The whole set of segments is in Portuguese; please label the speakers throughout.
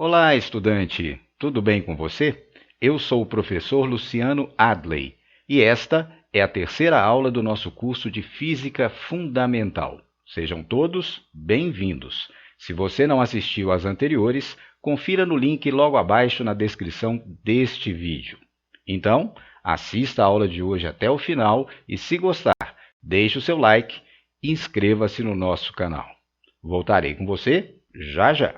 Speaker 1: Olá, estudante! Tudo bem com você? Eu sou o professor Luciano Adley e esta é a terceira aula do nosso curso de Física Fundamental. Sejam todos bem-vindos. Se você não assistiu às anteriores, confira no link logo abaixo na descrição deste vídeo. Então, assista a aula de hoje até o final e, se gostar, deixe o seu like e inscreva-se no nosso canal. Voltarei com você já já.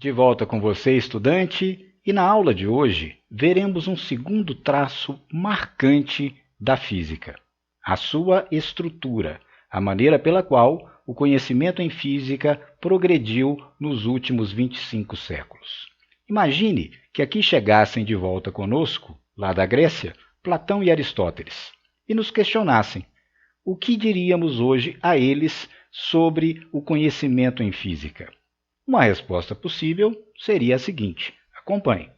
Speaker 1: De volta com você, estudante, e na aula de hoje veremos um segundo traço marcante da física, a sua estrutura, a maneira pela qual o conhecimento em física progrediu nos últimos 25 séculos. Imagine que aqui chegassem de volta conosco, lá da Grécia, Platão e Aristóteles, e nos questionassem o que diríamos hoje a eles sobre o conhecimento em física. Uma resposta possível seria a seguinte: acompanhe.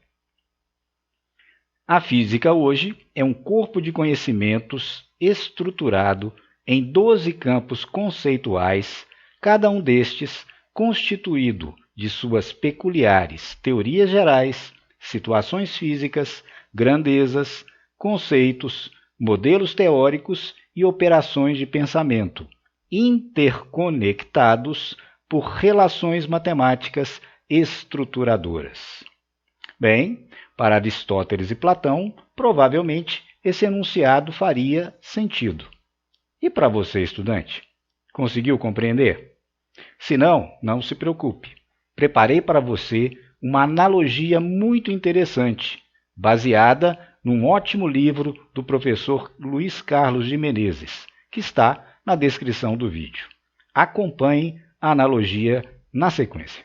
Speaker 1: A física hoje é um corpo de conhecimentos estruturado em 12 campos conceituais, cada um destes constituído de suas peculiares teorias gerais, situações físicas, grandezas, conceitos, modelos teóricos e operações de pensamento, interconectados por relações matemáticas estruturadoras. Bem, para Aristóteles e Platão, provavelmente esse enunciado faria sentido. E para você, estudante? Conseguiu compreender? Se não, não se preocupe. Preparei para você uma analogia muito interessante, baseada num ótimo livro do professor Luiz Carlos de Menezes, que está na descrição do vídeo. Acompanhe a analogia na sequência.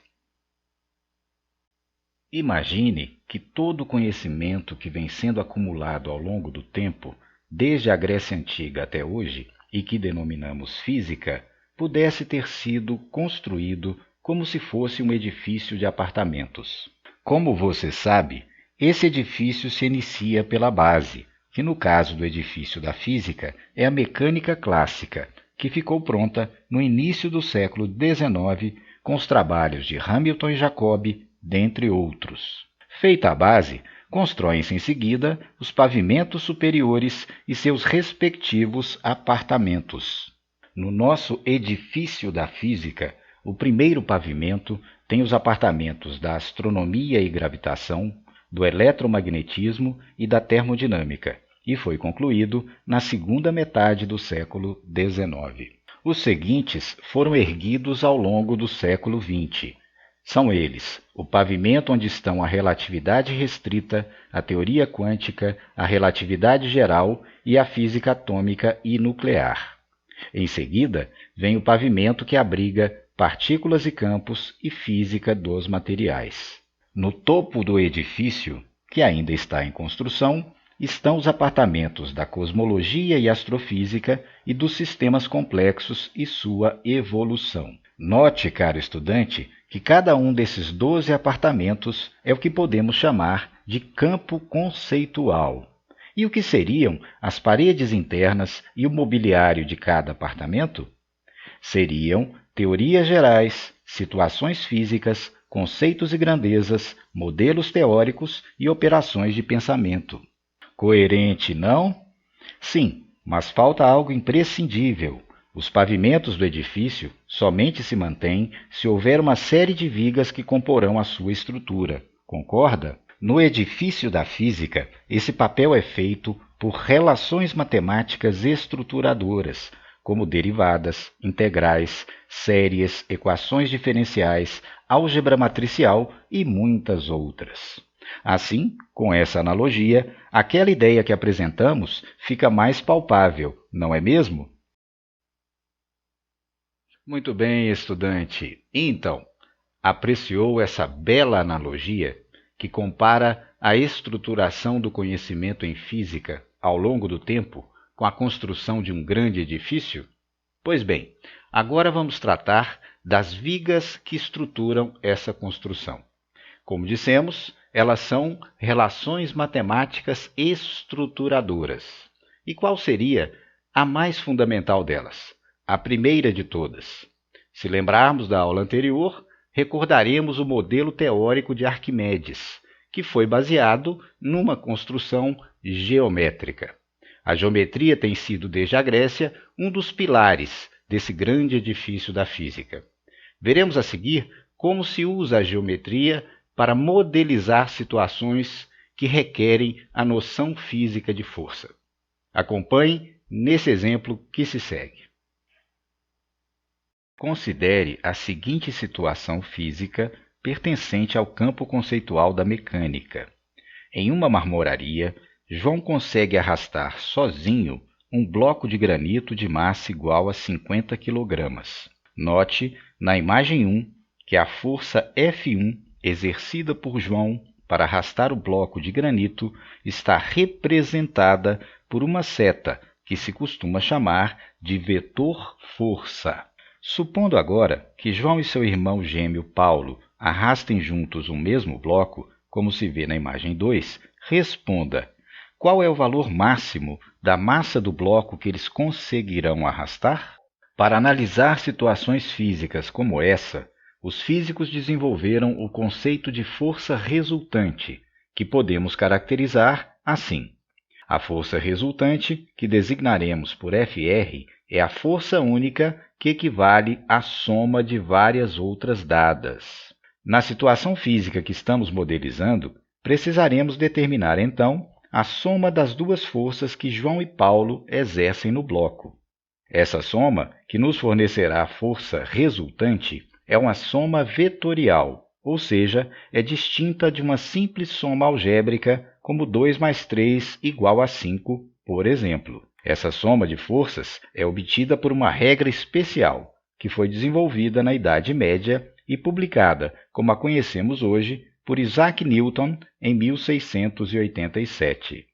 Speaker 1: Imagine que todo o conhecimento que vem sendo acumulado ao longo do tempo, desde a Grécia Antiga até hoje, e que denominamos física, pudesse ter sido construído como se fosse um edifício de apartamentos. Como você sabe, esse edifício se inicia pela base, que no caso do edifício da física é a mecânica clássica, que ficou pronta no início do século XIX com os trabalhos de Hamilton e Jacobi, dentre outros. Feita a base, constroem-se em seguida os pavimentos superiores e seus respectivos apartamentos. No nosso edifício da física, o primeiro pavimento tem os apartamentos da astronomia e gravitação, do eletromagnetismo e da termodinâmica, e foi concluído na segunda metade do século XIX. Os seguintes foram erguidos ao longo do século XX. São eles o pavimento onde estão a relatividade restrita, a teoria quântica, a relatividade geral e a física atômica e nuclear. Em seguida, vem o pavimento que abriga partículas e campos e física dos materiais. No topo do edifício, que ainda está em construção, estão os apartamentos da cosmologia e astrofísica e dos sistemas complexos e sua evolução. Note, caro estudante, que cada um desses 12 apartamentos é o que podemos chamar de campo conceitual. E o que seriam as paredes internas e o mobiliário de cada apartamento? Seriam teorias gerais, situações físicas, conceitos e grandezas, modelos teóricos e operações de pensamento. Coerente, não? Sim, mas falta algo imprescindível. Os pavimentos do edifício somente se mantêm se houver uma série de vigas que comporão a sua estrutura. Concorda? No edifício da física, esse papel é feito por relações matemáticas estruturadoras, como derivadas, integrais, séries, equações diferenciais, álgebra matricial e muitas outras. Assim, com essa analogia, aquela ideia que apresentamos fica mais palpável, não é mesmo? Muito bem, estudante. Então, apreciou essa bela analogia que compara a estruturação do conhecimento em física ao longo do tempo com a construção de um grande edifício? Pois bem, agora vamos tratar das vigas que estruturam essa construção. Como dissemos, Elas são relações matemáticas estruturadoras. E qual seria a mais fundamental delas? A primeira de todas. Se lembrarmos da aula anterior, recordaremos o modelo teórico de Arquimedes, que foi baseado numa construção geométrica. A geometria tem sido, desde a Grécia, um dos pilares desse grande edifício da física. Veremos a seguir como se usa a geometria para modelizar situações que requerem a noção física de força. Acompanhe nesse exemplo que se segue. Considere a seguinte situação física pertencente ao campo conceitual da mecânica. Em uma marmoraria, João consegue arrastar sozinho um bloco de granito de massa igual a 50 kg. Note, na imagem 1, que a força F1 exercida por João para arrastar o bloco de granito está representada por uma seta que se costuma chamar de vetor força. Supondo agora que João e seu irmão gêmeo Paulo arrastem juntos o mesmo bloco, como se vê na imagem 2, responda: qual é o valor máximo da massa do bloco que eles conseguirão arrastar? Para analisar situações físicas como essa, os físicos desenvolveram o conceito de força resultante, que podemos caracterizar assim. A força resultante, que designaremos por Fr, é a força única que equivale à soma de várias outras dadas. Na situação física que estamos modelizando, precisaremos determinar, então, a soma das duas forças que João e Paulo exercem no bloco. Essa soma, que nos fornecerá a força resultante, é uma soma vetorial, ou seja, é distinta de uma simples soma algébrica, como 2 mais 3 igual a 5, por exemplo. Essa soma de forças é obtida por uma regra especial, que foi desenvolvida na Idade Média e publicada, como a conhecemos hoje, por Isaac Newton em 1687.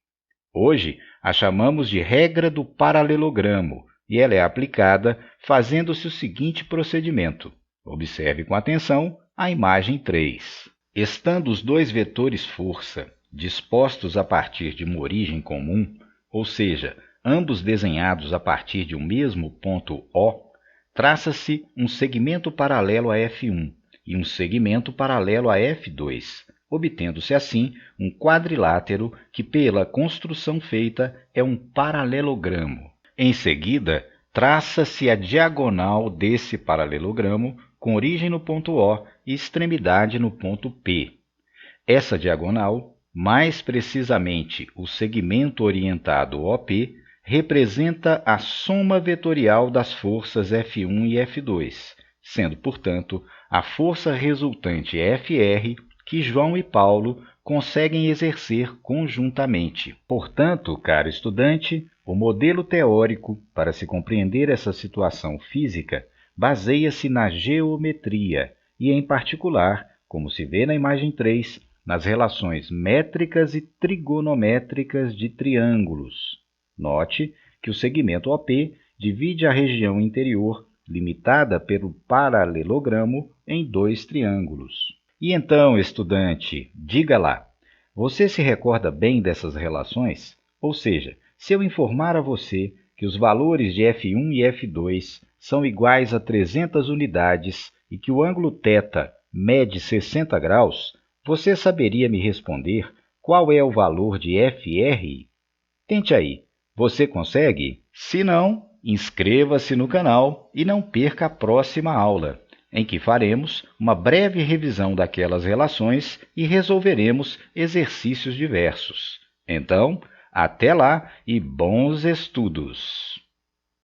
Speaker 1: Hoje, a chamamos de regra do paralelogramo, e ela é aplicada fazendo-se o seguinte procedimento. Observe com atenção a imagem 3. Estando os dois vetores força dispostos a partir de uma origem comum, ou seja, ambos desenhados a partir de um mesmo ponto O, traça-se um segmento paralelo a F1 e um segmento paralelo a F2, obtendo-se assim um quadrilátero que, pela construção feita, é um paralelogramo. Em seguida, traça-se a diagonal desse paralelogramo com origem no ponto O e extremidade no ponto P. Essa diagonal, mais precisamente o segmento orientado OP, representa a soma vetorial das forças F1 e F2, sendo, portanto, a força resultante Fr que João e Paulo conseguem exercer conjuntamente. Portanto, caro estudante, o modelo teórico para se compreender essa situação física baseia-se na geometria e, em particular, como se vê na imagem 3, nas relações métricas e trigonométricas de triângulos. Note que o segmento OP divide a região interior, limitada pelo paralelogramo, em dois triângulos. E então, estudante, diga lá, você se recorda bem dessas relações? Ou seja, se eu informar a você que os valores de F1 e F2 são iguais a 300 unidades e que o ângulo θ mede 60 graus, você saberia me responder qual é o valor de Fr? Tente aí. Você consegue? Se não, inscreva-se no canal e não perca a próxima aula, em que faremos uma breve revisão daquelas relações e resolveremos exercícios diversos. Então, até lá e bons estudos!